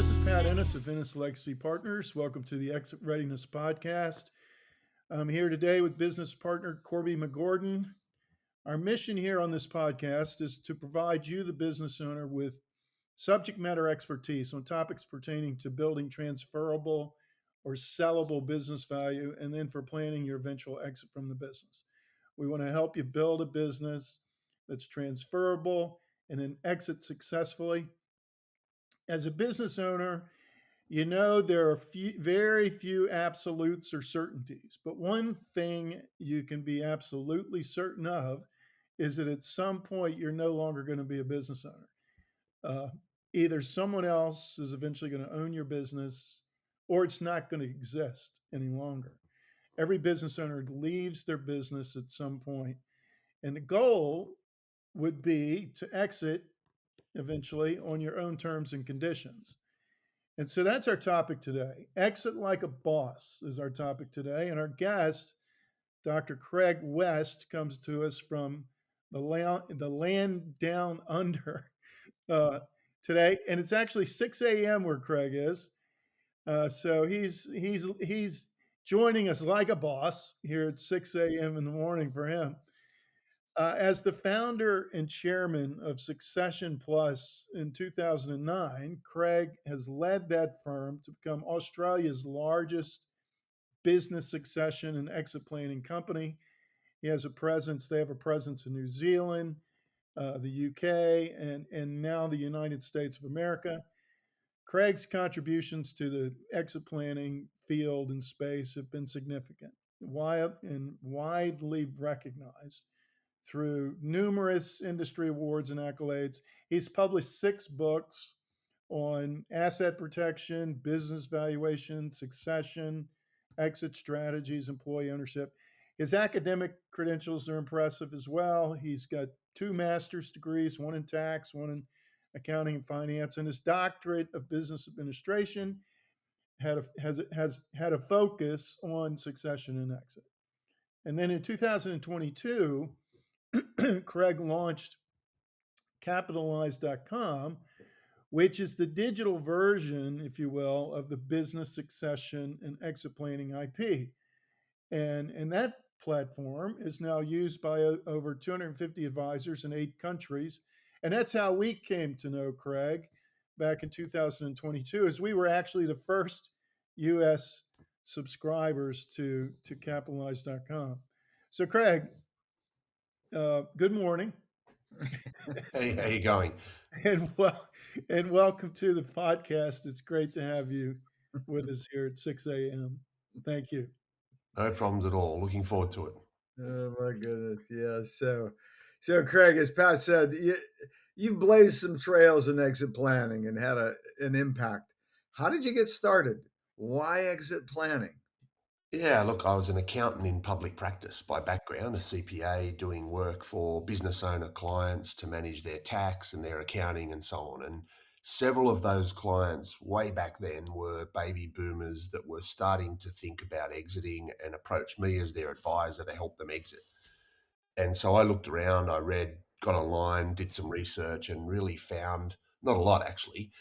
This is Pat Ennis of Ennis Legacy Partners. Welcome to the Exit Readiness Podcast. I'm here today with business partner Corby McGordon. Our mission here on this podcast is to provide you, the business owner, with subject matter expertise on topics pertaining to building transferable or sellable business value, and then for planning your eventual exit from the business. We want to help you build a business that's transferable and then exit successfully. As a business owner, you know there are very few absolutes or certainties, but one thing you can be absolutely certain of is that at some point you're no longer going to be a business owner. Either someone else is eventually going to own your business or it's not going to exist any longer. Every business owner leaves their business at some point, and the goal would be to exit eventually on your own terms and conditions. And so that's our topic today. Exit like a boss is our topic today. And our guest, Dr. Craig West, comes to us from the land down under today. And it's actually 6 a.m. where Craig is. So he's joining us like a boss here at 6 a.m. in the morning for him. As the founder and chairman of Succession Plus in 2009, Craig has led that firm to become Australia's largest business succession and exit planning company. They have a presence in New Zealand, the UK, and now the United States of America. Craig's contributions to the exit planning field and space have been significant, widely recognized through numerous industry awards and accolades. He's published 6 books on asset protection, business valuation, succession, exit strategies, employee ownership. His academic credentials are impressive as well. He's got 2 master's degrees, one in tax, one in accounting and finance, and his doctorate of business administration has had a focus on succession and exit. And then in 2022, Craig launched Capitaliz.com, which is the digital version, if you will, of the business succession and exit planning IP. And that platform is now used by over 250 advisors in 8 countries. And that's how we came to know Craig back in 2022, as we were actually the first U.S. subscribers to Capitaliz.com. So, Craig, good morning. Hey, how you going? And welcome to the podcast. It's great to have you with us here at 6 a.m. Thank you. No problems at all. Looking forward to it. Oh my goodness, yeah. So Craig, as Pat said, you've blazed some trails in exit planning and had an impact. How did you get started? Why exit planning? Yeah, look, I was an accountant in public practice by background, a CPA, doing work for business owner clients to manage their tax and their accounting and so on. And several of those clients way back then were baby boomers that were starting to think about exiting and approached me as their advisor to help them exit. And so I looked around, I read, got online, did some research, and really found not a lot actually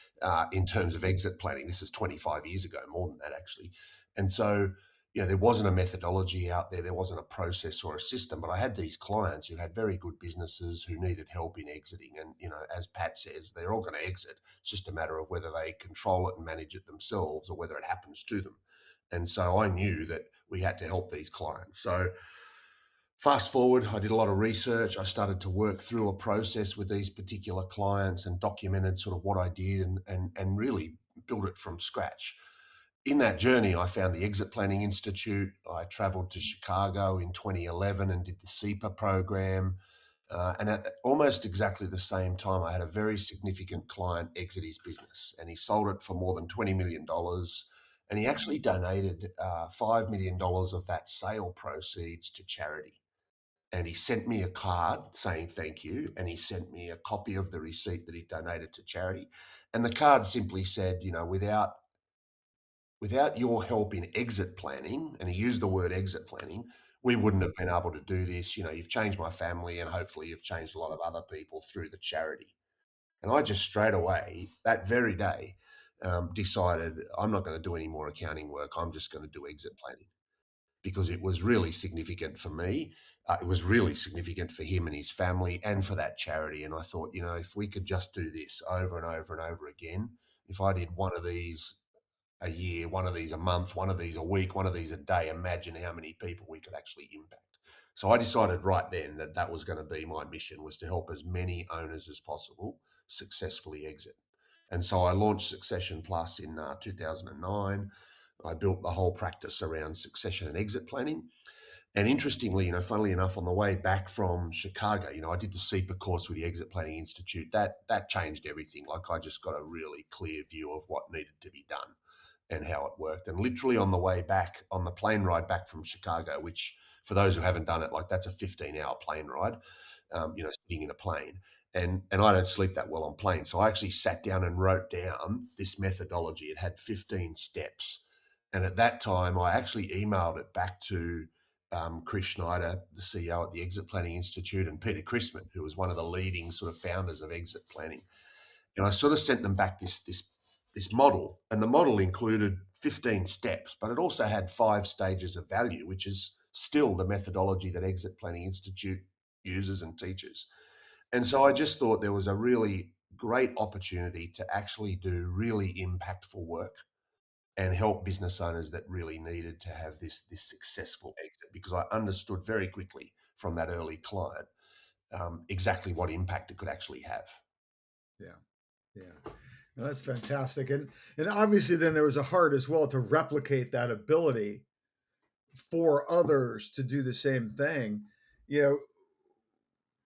in terms of exit planning. This is 25 years ago, more than that actually. And so, there wasn't a methodology out there. There wasn't a process or a system, but I had these clients who had very good businesses who needed help in exiting. And, as Pat says, they're all going to exit. It's just a matter of whether they control it and manage it themselves or whether it happens to them. And so I knew that we had to help these clients. So fast forward, I did a lot of research. I started to work through a process with these particular clients and documented sort of what I did and really built it from scratch. In that journey, I found the Exit Planning Institute. I traveled to Chicago in 2011 and did the CEPA program. And at almost exactly the same time, I had a very significant client exit his business, and he sold it for more than $20 million. And he actually donated $5 million of that sale proceeds to charity. And he sent me a card saying thank you, and he sent me a copy of the receipt that he donated to charity. And the card simply said, without your help in exit planning, and he used the word exit planning, we wouldn't have been able to do this. You've changed my family, and hopefully you've changed a lot of other people through the charity. And I just straight away, that very day, decided I'm not going to do any more accounting work. I'm just going to do exit planning because it was really significant for me. It was really significant for him and his family and for that charity. And I thought, if we could just do this over and over and over again, if I did one of these a year, one of these a month, one of these a week, one of these a day, imagine how many people we could actually impact. So I decided right then that that was going to be my mission, was to help as many owners as possible successfully exit. And so I launched Succession Plus in 2009. I built the whole practice around succession and exit planning. And interestingly, funnily enough, on the way back from Chicago, I did the CEPA course with the Exit Planning Institute. That changed everything. Like, I just got a really clear view of what needed to be done and how it worked. And literally on the way back, on the plane ride back from Chicago, which for those who haven't done it, like, that's a 15-hour plane ride, sitting in a plane. And I don't sleep that well on planes. So I actually sat down and wrote down this methodology. It had 15 steps. And at that time, I actually emailed it back to Chris Schneider, the CEO at the Exit Planning Institute, and Peter Chrisman, who was one of the leading sort of founders of exit planning. And I sort of sent them back this model, and the model included 15 steps, but it also had 5 stages of value, which is still the methodology that Exit Planning Institute uses and teaches. And so I just thought there was a really great opportunity to actually do really impactful work and help business owners that really needed to have this successful exit, because I understood very quickly from that early client exactly what impact it could actually have. Yeah. Yeah. No, that's fantastic. And obviously then there was a heart as well to replicate that ability for others to do the same thing. You know,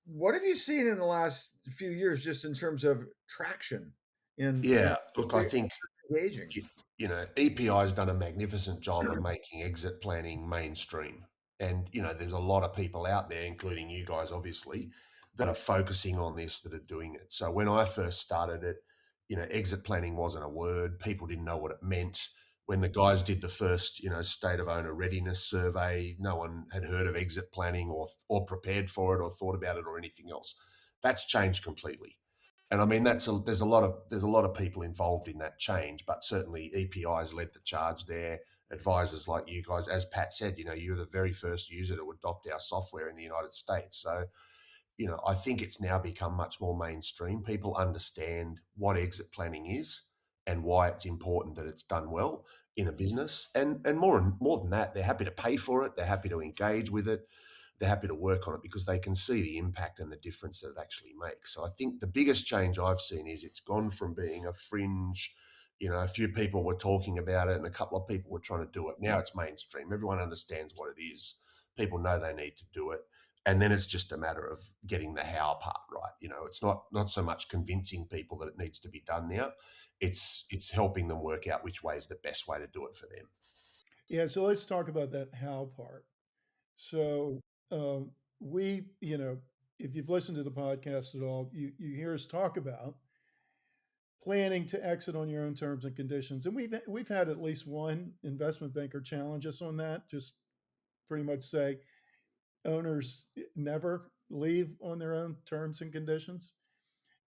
what have you seen in the last few years just in terms of traction in Yeah, look, I think engaging? EPI has done a magnificent job of making exit planning mainstream. And, there's a lot of people out there, including you guys, obviously, that are focusing on this, that are doing it. So when I first started it, exit planning wasn't a word. People didn't know what it meant. When the guys did the first, state of owner readiness survey, no one had heard of exit planning or prepared for it or thought about it or anything else. That's changed completely. And I mean, there's a lot of people involved in that change, but certainly EPI has led the charge there. Advisors like you guys, as Pat said, you're the very first user to adopt our software in the United States. So, I think it's now become much more mainstream. People understand what exit planning is and why it's important that it's done well in a business. And more than that, they're happy to pay for it. They're happy to engage with it. They're happy to work on it because they can see the impact and the difference that it actually makes. So I think the biggest change I've seen is it's gone from being a fringe, a few people were talking about it and a couple of people were trying to do it. Now it's mainstream. Everyone understands what it is. People know they need to do it. And then it's just a matter of getting the how part right. It's not so much convincing people that it needs to be done now. It's helping them work out which way is the best way to do it for them. Yeah, so let's talk about that how part. So we, if you've listened to the podcast at all, you hear us talk about planning to exit on your own terms and conditions, and we've had at least one investment banker challenge us on that. Just pretty much say owners never leave on their own terms and conditions,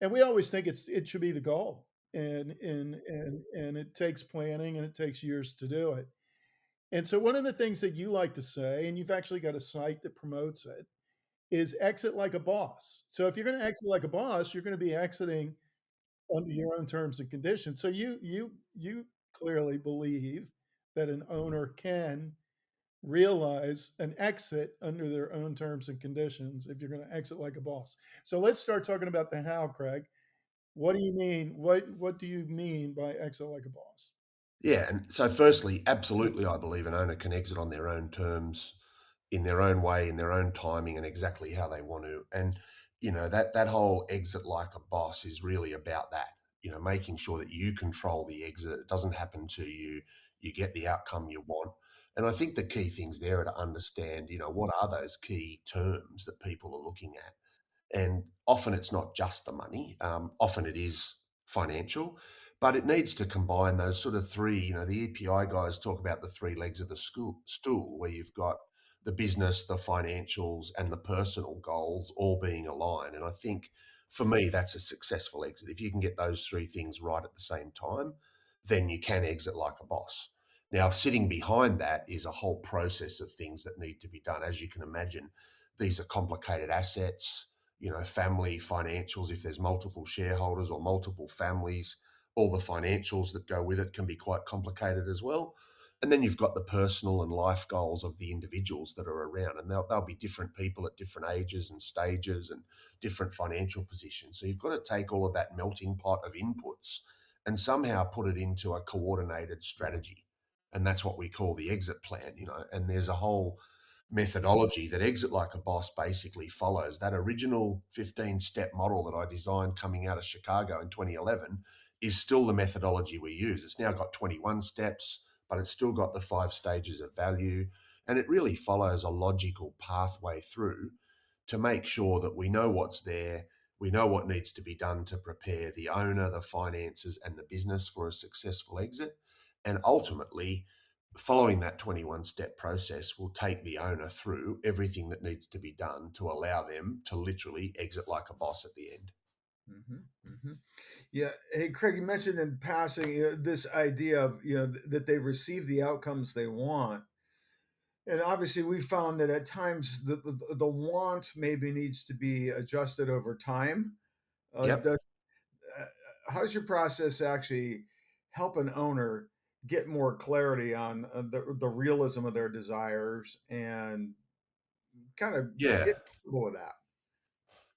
and we always think it should be the goal, and it takes planning and it takes years to do it. And so one of the things that you like to say, and you've actually got a site that promotes it, is exit like a boss. So if you're going to exit like a boss, you're going to be exiting under your own terms and conditions. So you clearly believe that an owner can realize an exit under their own terms and conditions if you're going to exit like a boss. So let's start talking about the how, Craig. What do you mean? What do you mean by exit like a boss? Yeah, and so firstly, absolutely, I believe an owner can exit on their own terms, in their own way, in their own timing, and exactly how they want to. And that whole exit like a boss is really about that. Making sure that you control the exit. It doesn't happen to you. You get the outcome you want. And I think the key things there are to understand, what are those key terms that people are looking at. And often it's not just the money. Often it is financial, but it needs to combine those sort of three. The EPI guys talk about the 3 legs of the stool, where you've got the business, the financials, and the personal goals all being aligned. And I think for me, that's a successful exit. If you can get those 3 things right at the same time, then you can exit like a boss. Now, sitting behind that is a whole process of things that need to be done. As you can imagine, these are complicated assets, family financials. If there's multiple shareholders or multiple families, all the financials that go with it can be quite complicated as well. And then you've got the personal and life goals of the individuals that are around, and they'll be different people at different ages and stages and different financial positions. So you've got to take all of that melting pot of inputs and somehow put it into a coordinated strategy. And that's what we call the exit plan, and there's a whole methodology that Exit Like a Boss basically follows. That original 15-step model that I designed coming out of Chicago in 2011 is still the methodology we use. It's now got 21 steps, but it's still got the 5 stages of value. And it really follows a logical pathway through to make sure that we know what's there, we know what needs to be done to prepare the owner, the finances, and the business for a successful exit. And ultimately, following that 21-step process will take the owner through everything that needs to be done to allow them to literally exit like a boss at the end. Mm-hmm, mm-hmm. Yeah. Hey, Craig, you mentioned in passing this idea of that they receive the outcomes they want, and obviously we found that at times the want maybe needs to be adjusted over time. Yep. Does how's your process actually help an owner get more clarity on the realism of their desires and kind of Yeah. get comfortable with that?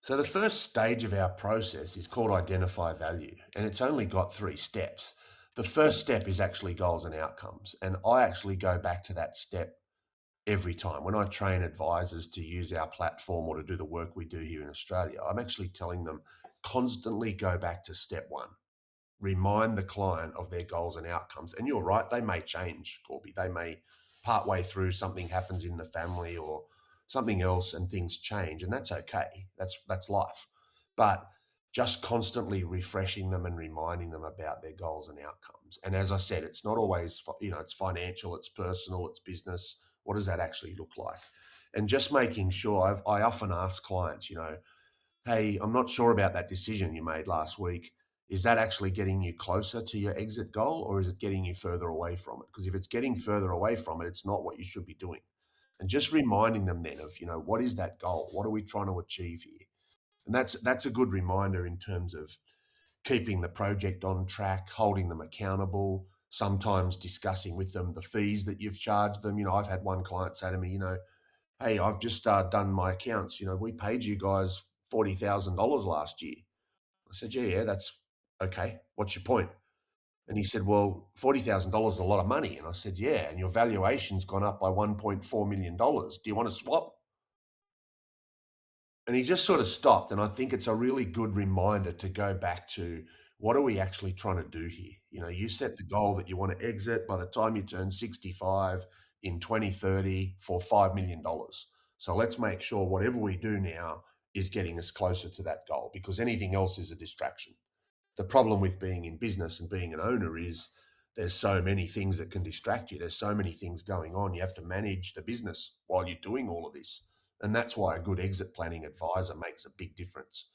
So the first stage of our process is called identify value, and it's only got 3 steps. The first step is actually goals and outcomes, and I actually go back to that step every time. When I train advisors to use our platform or to do the work we do here in Australia, I'm actually telling them constantly go back to step 1. Remind the client of their goals and outcomes. And you're right, they may change, Corby. They may partway through something happens in the family or something else and things change, and that's okay. That's life. But just constantly refreshing them and reminding them about their goals and outcomes. And as I said, it's not always, it's financial, it's personal, it's business. What does that actually look like? And just making sure, I often ask clients, hey, I'm not sure about that decision you made last week. Is that actually getting you closer to your exit goal, or is it getting you further away from it? Because if it's getting further away from it, it's not what you should be doing. And just reminding them then of, what is that goal? What are we trying to achieve here? And that's a good reminder in terms of keeping the project on track, holding them accountable, sometimes discussing with them the fees that you've charged them. I've had one client say to me, hey, I've just done my accounts. We paid you guys $40,000 last year. I said, yeah, that's okay. What's your point? And he said, well, $40,000 is a lot of money. And I said, yeah, and your valuation's gone up by $1.4 million. Do you want to swap? And he just sort of stopped. And I think it's a really good reminder to go back to what are we actually trying to do here? You set the goal that you want to exit by the time you turn 65 in 2030 for $5 million. So let's make sure whatever we do now is getting us closer to that goal, because anything else is a distraction. The problem with being in business and being an owner is there's so many things that can distract you. There's so many things going on. You have to manage the business while you're doing all of this. And that's why a good exit planning advisor makes a big difference,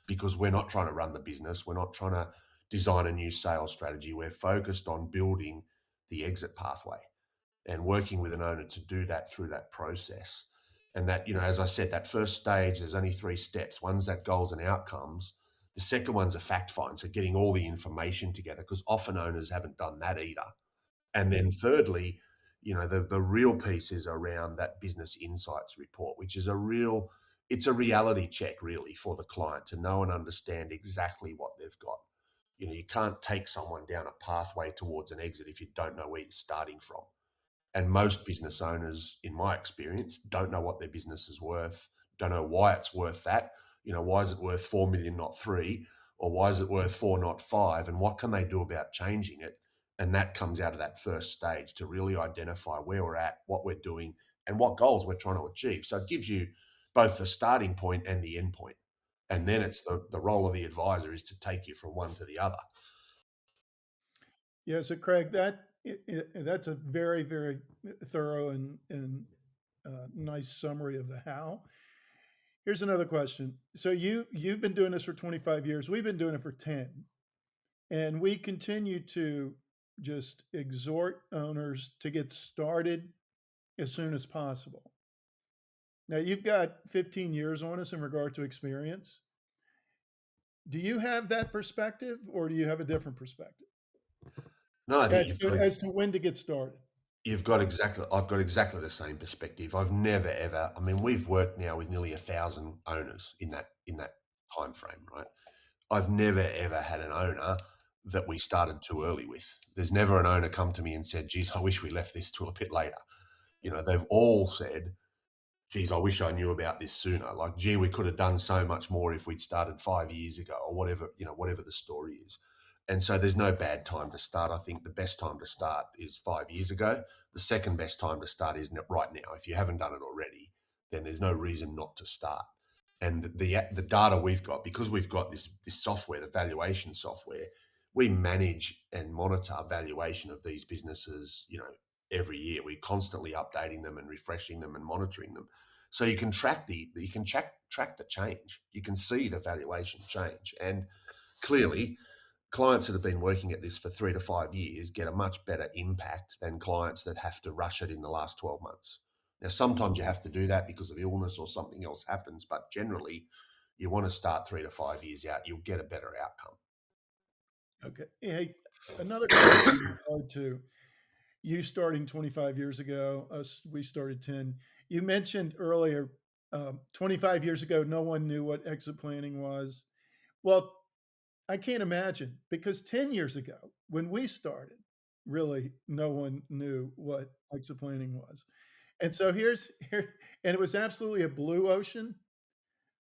because we're not trying to run the business. We're not trying to design a new sales strategy. We're focused on building the exit pathway and working with an owner to do that through that process. And that, as I said, that first stage, there's only 3 steps. One's that goals and outcomes. The second one's a fact find. So getting all the information together, because often owners haven't done that either. And then thirdly, the real piece is around that business insights report, which is it's a reality check really for the client to know and understand exactly what they've got. You can't take someone down a pathway towards an exit if you don't know where you're starting from. And most business owners, in my experience, don't know what their business is worth, don't know why it's worth that. Why is it worth 4 million, not 3? Or why is it worth 4, not 5? And what can they do about changing it? And that comes out of that first stage to really identify where we're at, what we're doing, and what goals we're trying to achieve. So it gives you both the starting point and the end point. And then it's the role of the advisor is to take you from one to the other. Yeah, so Craig, that's a very, very thorough and nice summary of the how. Here's another question. So you've been doing this for 25 years. We've been doing it for 10, and we continue to just exhort owners to get started as soon as possible. Now, you've got 15 years on us in regard to experience. Do you have that perspective, or do you have a different perspective No, I think as to when to get started? I've got exactly the same perspective. I've never ever. I mean, we've worked now with nearly 1,000 owners in that time frame, right? I've never ever had an owner that we started too early with. There's never an owner come to me and said, "Geez, I wish we left this till a bit later." They've all said, "Geez, I wish I knew about this sooner." Like, "Gee, we could have done so much more if we'd started 5 years ago," or whatever, whatever the story is. And so there's no bad time to start. I think the best time to start is 5 years ago. The second best time to start is right now. If you haven't done it already, then there's no reason not to start. And the data we've got, because we've got this software, the valuation software, we manage and monitor valuation of these businesses, every year. We're constantly updating them and refreshing them and monitoring them. So you can track the change. You can see the valuation change. And clearly, clients that have been working at this for 3 to 5 years get a much better impact than clients that have to rush it in the last 12 months. Now, sometimes you have to do that because of illness or something else happens, but generally, you want to start 3 to 5 years out. You'll get a better outcome. Okay. Hey, another question in regard to you starting 25 years ago, we started 10. You mentioned earlier, 25 years ago, no one knew what exit planning was. Well, I can't imagine, because 10 years ago, when we started, really no one knew what exit planning was. And so and it was absolutely a blue ocean,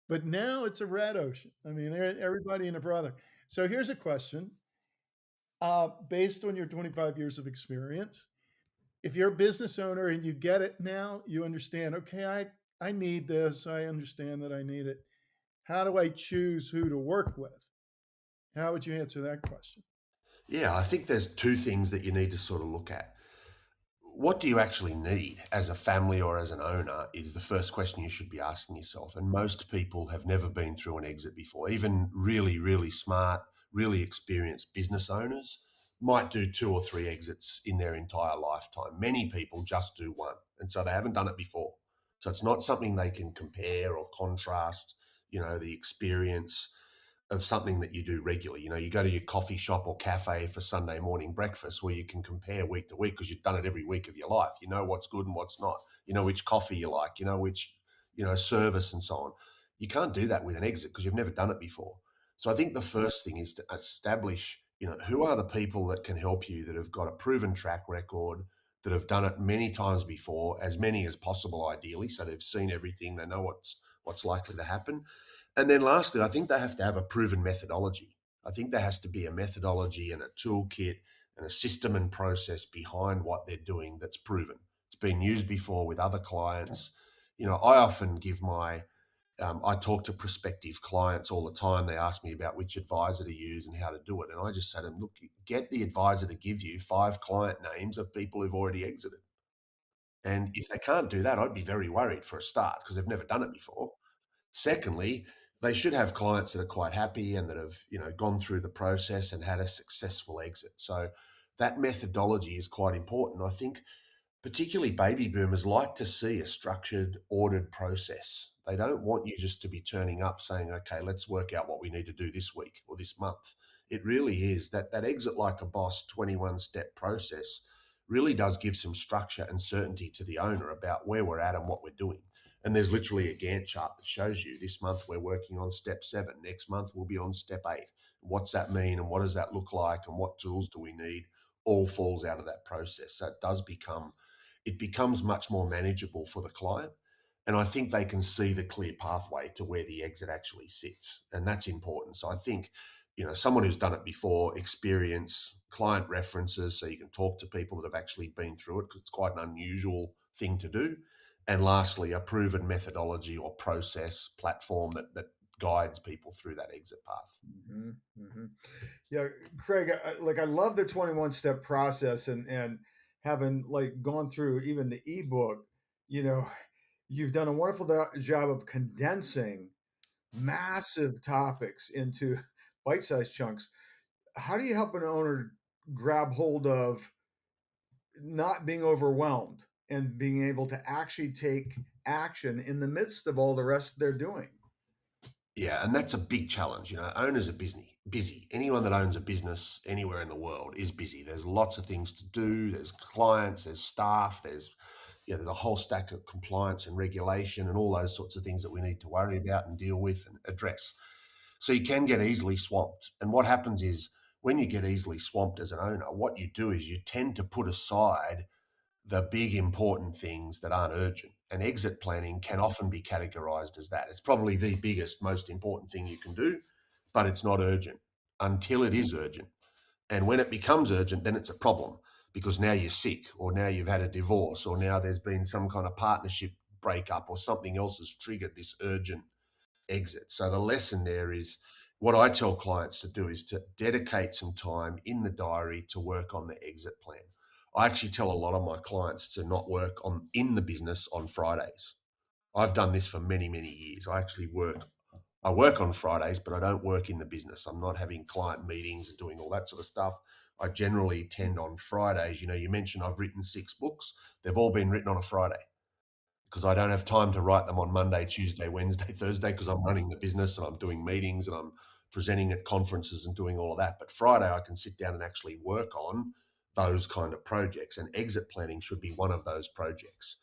but now it's a red ocean. I mean, everybody and a brother. So here's a question, based on your 25 years of experience. If you're a business owner and you get it now, you understand, okay, I need this. I understand that I need it. How do I choose who to work with? How would you answer that question? Yeah, I think there's two things that you need to sort of look at. What do you actually need as a family or as an owner is the first question you should be asking yourself. And most people have never been through an exit before. Even really, really smart, really experienced business owners might do 2 or 3 exits in their entire lifetime. Many people just do one. And so they haven't done it before. So it's not something they can compare or contrast, the experience of something that you do regularly. You go to your coffee shop or cafe for Sunday morning breakfast where you can compare week to week because you've done it every week of your life. You know what's good and what's not. You know which coffee you like. You know which, service and so on. You can't do that with an exit because you've never done it before. So I think the first thing is to establish, who are the people that can help you that have got a proven track record, that have done it many times before, as many as possible, ideally. So they've seen everything. They know what's likely to happen. And then lastly, I think they have to have a proven methodology. I think there has to be a methodology and a toolkit and a system and process behind what they're doing that's proven. It's been used before with other clients. I often I talk to prospective clients all the time. They ask me about which advisor to use and how to do it. And I just say to them, look, get the advisor to give you 5 client names of people who've already exited. And if they can't do that, I'd be very worried for a start because they've never done it before. Secondly, they should have clients that are quite happy and that have, gone through the process and had a successful exit. So that methodology is quite important. I think particularly baby boomers like to see a structured, ordered process. They don't want you just to be turning up saying, okay, let's work out what we need to do this week or this month. It really is that exit like a boss 21-step process really does give some structure and certainty to the owner about where we're at and what we're doing. And there's literally a Gantt chart that shows you this month we're working on step 7. Next month we'll be on step 8. What's that mean and what does that look like and what tools do we need? All falls out of that process. So it becomes much more manageable for the client. And I think they can see the clear pathway to where the exit actually sits. And that's important. So I think, someone who's done it before, experience, client references, so you can talk to people that have actually been through it because it's quite an unusual thing to do. And lastly, a proven methodology or process platform that guides people through that exit path. Mm-hmm, mm-hmm. Yeah, Craig, I love the 21-step process, and having gone through even the ebook, you know, you've done a wonderful job of condensing massive topics into bite-sized chunks. How do you help an owner grab hold of not being overwhelmed and being able to actually take action in the midst of all the rest they're doing. Yeah, and that's a big challenge. Owners are busy. Anyone that owns a business anywhere in the world is busy. There's lots of things to do. There's clients, there's staff, there's a whole stack of compliance and regulation and all those sorts of things that we need to worry about and deal with and address. So you can get easily swamped. And what happens is when you get easily swamped as an owner, what you do is you tend to put aside the big important things that aren't urgent. And exit planning can often be categorized as that. It's probably the biggest, most important thing you can do, but it's not urgent until it is urgent. And when it becomes urgent, then it's a problem because now you're sick, or now you've had a divorce, or now there's been some kind of partnership breakup, or something else has triggered this urgent exit. So the lesson there is what I tell clients to do is to dedicate some time in the diary to work on the exit plan. I actually tell a lot of my clients to not work in the business on Fridays. I've done this for many, many years. I work on Fridays, but I don't work in the business. I'm not having client meetings and doing all that sort of stuff. I generally tend on Fridays. You mentioned I've written 6 books. They've all been written on a Friday because I don't have time to write them on Monday, Tuesday, Wednesday, Thursday, because I'm running the business and I'm doing meetings and I'm presenting at conferences and doing all of that. But Friday, I can sit down and actually work on those kind of projects, and exit planning should be one of those projects.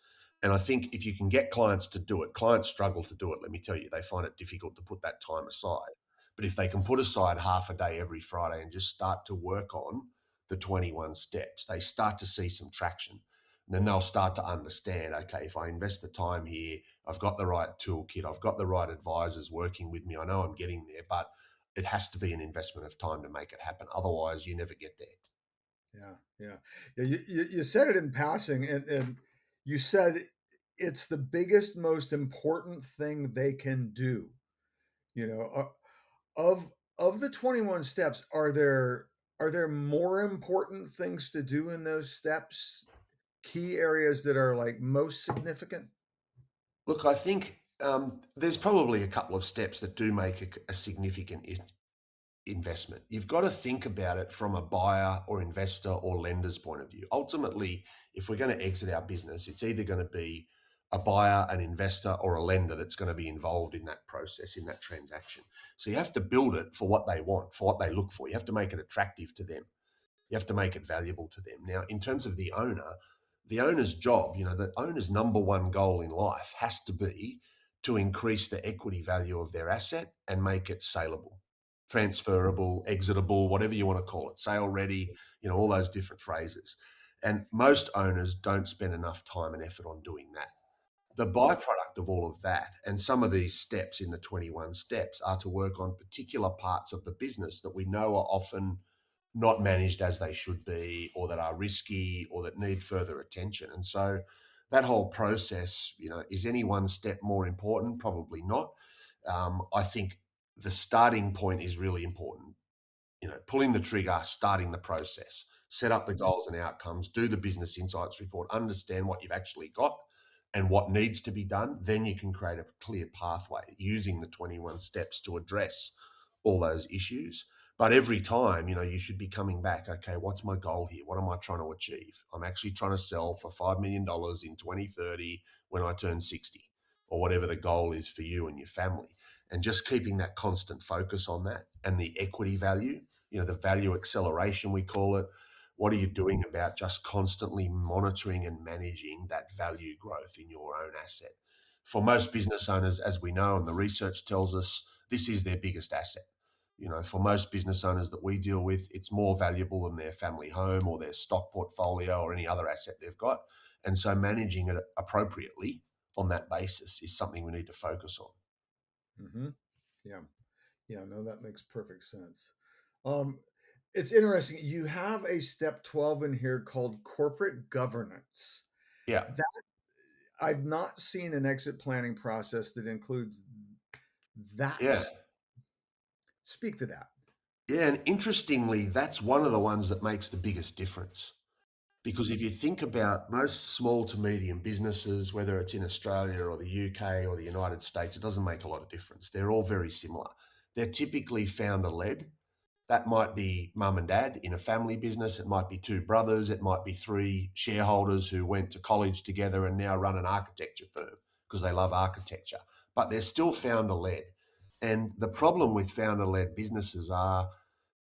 And I think if you can get clients to do it, clients struggle to do it. Let me tell you, they find it difficult to put that time aside. But if they can put aside half a day every Friday and just start to work on the 21 steps, they start to see some traction. And then they'll start to understand, okay, if I invest the time here, I've got the right toolkit, I've got the right advisors working with me, I know I'm getting there, but it has to be an investment of time to make it happen. Otherwise, you never get there. Yeah. You said it in passing, and you said it's the biggest, most important thing they can do. You know, of the 21 steps, are there more important things to do in those steps? Key areas that are like most significant? Look, I think there's probably a couple of steps that do make a significant investment. You've got to think about it from a buyer or investor or lender's point of view. Ultimately, if we're going to exit our business, it's either going to be a buyer, an investor, or a lender that's going to be involved in that process, in that transaction. So you have to build it for what they want, for what they look for. You have to make it attractive to them. You have to make it valuable to them. Now, in terms of the owner's job, the owner's number one goal in life has to be to increase the equity value of their asset and make it saleable, transferable, exitable, whatever you want to call it, sale ready, all those different phrases. And most owners don't spend enough time and effort on doing that. The byproduct of all of that, and some of these steps in the 21 steps, are to work on particular parts of the business that we know are often not managed as they should be, or that are risky, or that need further attention. And so that whole process, is any one step more important? Probably not. I think the starting point is really important. Pulling the trigger, starting the process, set up the goals and outcomes, do the business insights report, understand what you've actually got and what needs to be done. Then you can create a clear pathway using the 21 steps to address all those issues. But every time, you should be coming back, okay, what's my goal here? What am I trying to achieve? I'm actually trying to sell for $5 million in 2030 when I turn 60, or whatever the goal is for you and your family. And just keeping that constant focus on that, and the equity value, the value acceleration, we call it. What are you doing about just constantly monitoring and managing that value growth in your own asset? For most business owners, as we know, and the research tells us, this is their biggest asset. For most business owners that we deal with, it's more valuable than their family home or their stock portfolio or any other asset they've got. And so managing it appropriately on that basis is something we need to focus on. Mm-hmm. Yeah. Yeah, no, that makes perfect sense. Um, it's interesting. You have a step 12 in here called corporate governance. Yeah. That I've not seen an exit planning process that includes that. Yeah. Speak to that. Yeah. And interestingly, that's one of the ones that makes the biggest difference. Because if you think about most small to medium businesses, whether it's in Australia or the UK or the United States, it doesn't make a lot of difference. They're all very similar. They're typically founder led. That might be mum and dad in a family business. It might be two brothers. It might be three shareholders who went to college together and now run an architecture firm because they love architecture. But they're still founder-led. And the problem with founder-led businesses are,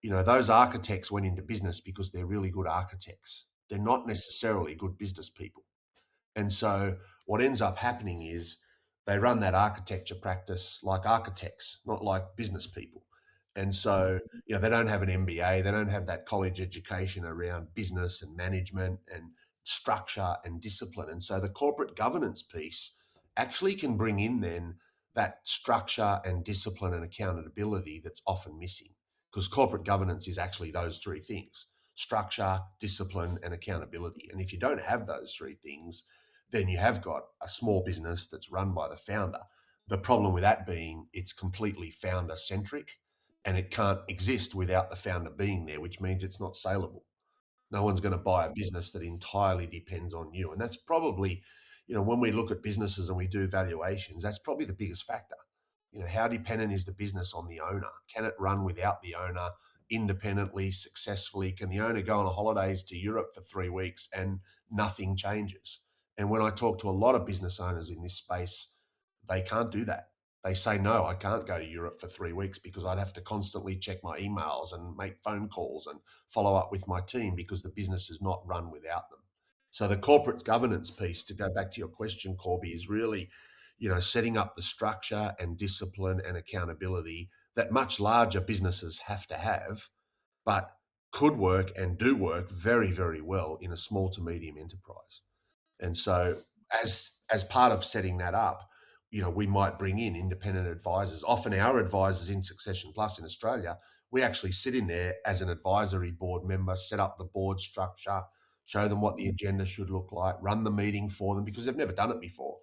those architects went into business because they're really good architects. They're not necessarily good business people. And so what ends up happening is they run that architecture practice like architects, not like business people. And so, they don't have an MBA, they don't have that college education around business and management and structure and discipline. And so the corporate governance piece actually can bring in then that structure and discipline and accountability that's often missing, because corporate governance is actually those three things: structure, discipline, and accountability. And if you don't have those three things, then you have got a small business that's run by the founder. The problem with that being it's completely founder centric and it can't exist without the founder being there, which means it's not saleable. No one's going to buy a business that entirely depends on you. And that's probably, when we look at businesses and we do valuations, that's probably the biggest factor. How dependent is the business on the owner? Can it run without the owner independently, successfully? Can the owner go on holidays to Europe for 3 weeks and nothing changes? And when I talk to a lot of business owners in this space, they can't do that. They say, no, I can't go to Europe for 3 weeks because I'd have to constantly check my emails and make phone calls and follow up with my team because the business is not run without them. So the corporate governance piece, to go back to your question, Corby, is really, setting up the structure and discipline and accountability that much larger businesses have to have, but could work and do work very, very well in a small to medium enterprise. And so as part of setting that up, we might bring in independent advisors. Often our advisors in Succession Plus in Australia, we actually sit in there as an advisory board member, set up the board structure, show them what the agenda should look like, run the meeting for them because they've never done it before.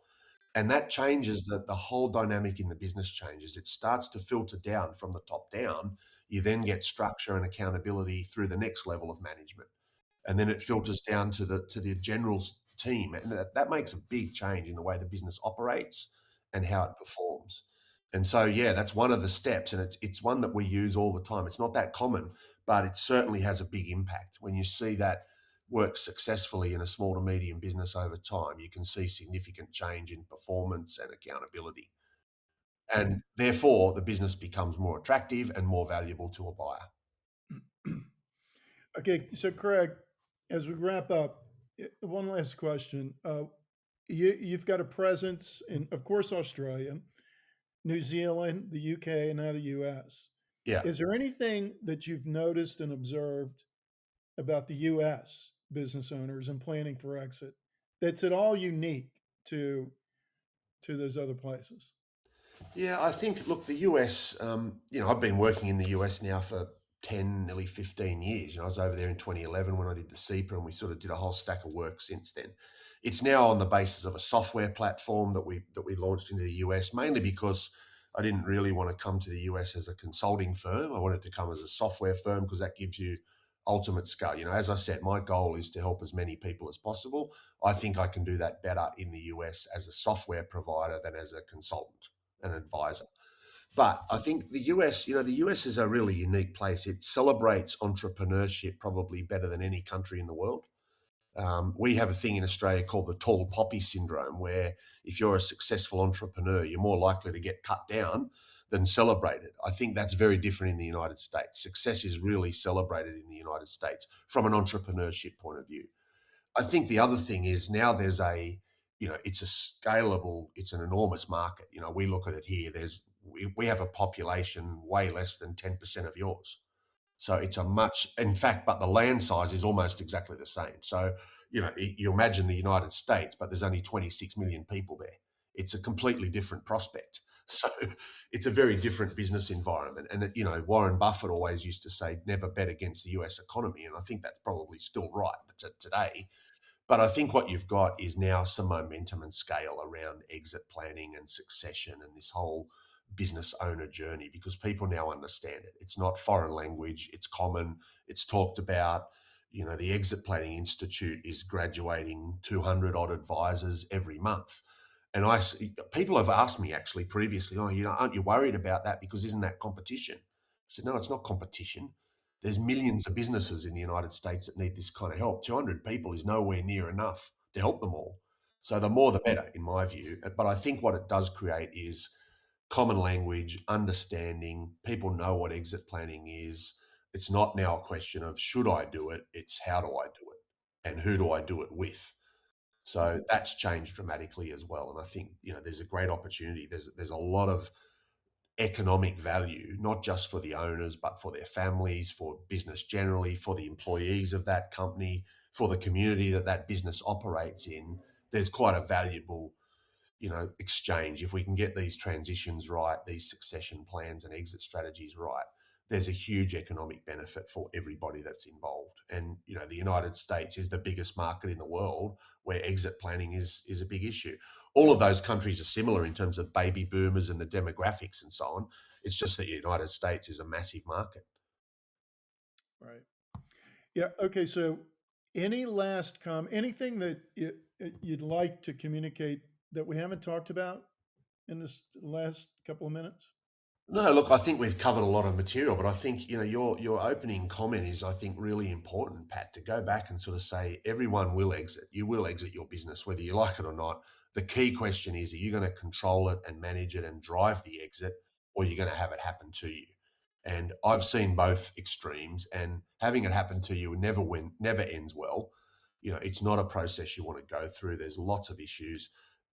And that changes the whole dynamic in the business changes. It starts to filter down from the top down. You then get structure and accountability through the next level of management. And then it filters down to the general team. And that makes a big change in the way the business operates and how it performs. And so, that's one of the steps. And it's one that we use all the time. It's not that common, but it certainly has a big impact. When you see that work successfully in a small to medium business over time, you can see significant change in performance and accountability. And therefore, the business becomes more attractive and more valuable to a buyer. Okay, so Craig, as we wrap up, one last question. You've got a presence in, of course, Australia, New Zealand, the UK, and now the US. Yeah. Is there anything that you've noticed and observed about the US business owners and planning for exit that's at all unique to those other places? Yeah, I think, look, the US, I've been working in the US now for 10, nearly 15 years. I was over there in 2011 when I did the CEPA, and we sort of did a whole stack of work since then. It's now on the basis of a software platform that we launched into the US, mainly because I didn't really want to come to the US as a consulting firm. I wanted to come as a software firm because that gives you ultimate scale. As I said, my goal is to help as many people as possible. I think I can do that better in the US as a software provider than as a consultant, an advisor. But I think the US, the US is a really unique place. It celebrates entrepreneurship probably better than any country in the world. We have a thing in Australia called the tall poppy syndrome, where if you're a successful entrepreneur, you're more likely to get cut down than celebrated. I think that's very different in the United States. Success is really celebrated in the United States from an entrepreneurship point of view. I think the other thing is now there's it's a scalable, it's an enormous market. We look at it here. We have a population way less than 10% of yours. So it's in fact, but the land size is almost exactly the same. So, you imagine the United States, but there's only 26 million people there. It's a completely different prospect. So it's a very different business environment. And, Warren Buffett always used to say, never bet against the US economy. And I think that's probably still right today. But I think what you've got is now some momentum and scale around exit planning and succession and this whole business owner journey, because people now understand it. It's not foreign language. It's common. It's talked about. The Exit Planning Institute is graduating 200 odd advisors every month. And people have asked me actually previously, aren't you worried about that? Because isn't that competition? I said, no, it's not competition. There's millions of businesses in the United States that need this kind of help. 200 people is nowhere near enough to help them all. So the more the better, in my view. But I think what it does create is common language, understanding. People know what exit planning is. It's not now a question of should I do it? It's how do I do it, and who do I do it with? So that's changed dramatically as well. And I think there's a great opportunity. There's a lot of economic value, not just for the owners, but for their families, for business generally, for the employees of that company, for the community that business operates in. There's quite a valuable exchange. If we can get these transitions right, these succession plans and exit strategies right, there's a huge economic benefit for everybody that's involved. And the United States is the biggest market in the world where exit planning is a big issue. All of those countries are similar in terms of baby boomers and the demographics and so on. It's just that the United States is a massive market. Right. Yeah. Okay. So, any last anything that you'd like to communicate that we haven't talked about in this last couple of minutes? No, look, I think we've covered a lot of material, but I think your opening comment is, I think, really important, Pat, to go back and sort of say everyone will exit. You will exit your business, whether you like it or not. The key question is, are you going to control it and manage it and drive the exit, or are you going to have it happen to you? And I've seen both extremes, and having it happen to you never ends well. It's not a process you want to go through. There's lots of issues,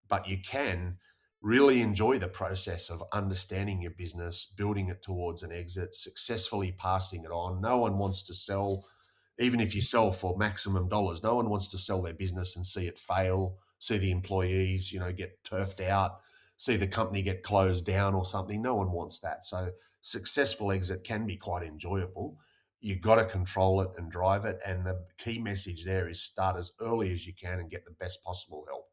but you can really enjoy the process of understanding your business, building it towards an exit, successfully passing it on. No one wants to sell, even if you sell for maximum dollars, no one wants to sell their business and see it fail, see the employees, get turfed out, see the company get closed down or something. No one wants that. So successful exit can be quite enjoyable. You've got to control it and drive it. And the key message there is start as early as you can and get the best possible help.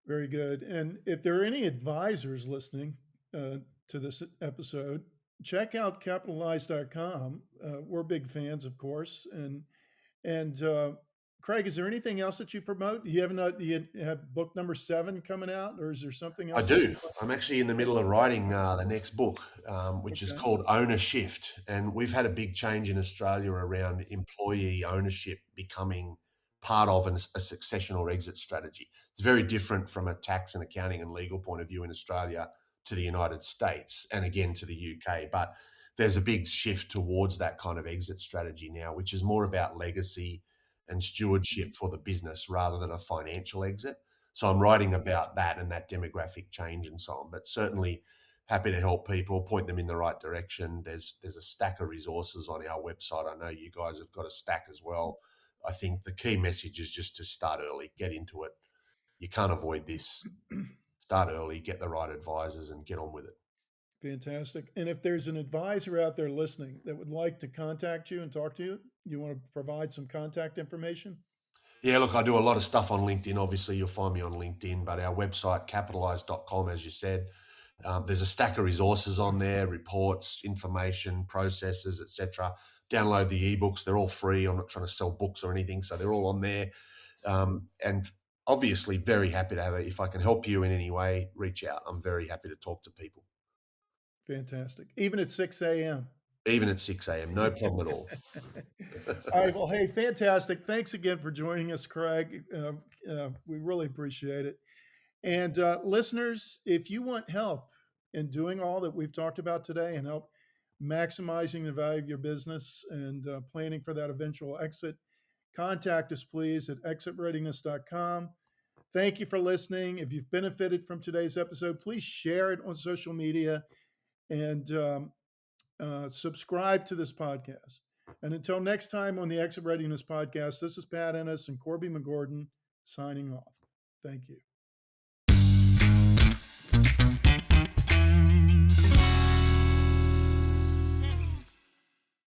Very good. And if there are any advisors listening to this episode, check out capitalize.com. We're big fans, of course. And Craig, is there anything else that you promote? You have book number 7 coming out, or is there something I else? do. I'm actually in the middle of writing the next book, which is Okay. called Owner Shift. And we've had a big change in Australia around employee ownership becoming part of a succession or exit strategy. It's very different from a tax and accounting and legal point of view in Australia to the United States and again to the UK. But there's a big shift towards that kind of exit strategy now, which is more about legacy and stewardship for the business rather than a financial exit. So I'm writing about that and that demographic change and so on, but certainly happy to help people, point them in the right direction. There's a stack of resources on our website. I know you guys have got a stack as well. I think the key message is just to start early, get into it. You can't avoid this. Start early, get the right advisors and get on with it. Fantastic. And if there's an advisor out there listening that would like to contact you and talk to you, you want to provide some contact information? Yeah, look, I do a lot of stuff on LinkedIn. Obviously, you'll find me on LinkedIn, but our website, capitalize.com, as you said, there's a stack of resources on there, reports, information, processes, etc. Download the ebooks. They're all free. I'm not trying to sell books or anything, so they're all on there. And obviously, very happy to have it. If I can help you in any way, reach out. I'm very happy to talk to people. Fantastic. Even at 6 a.m. Even at 6 a.m., no problem at all. All right. Well, hey, fantastic. Thanks again for joining us, Craig. We really appreciate it. And listeners, if you want help in doing all that we've talked about today and help maximizing the value of your business and planning for that eventual exit, contact us, please, at exitreadiness.com. Thank you for listening. If you've benefited from today's episode, please share it on social media and subscribe to this podcast. And until next time on the Exit Readiness Podcast, this is Pat Ennis and Corby McGordon signing off. Thank you.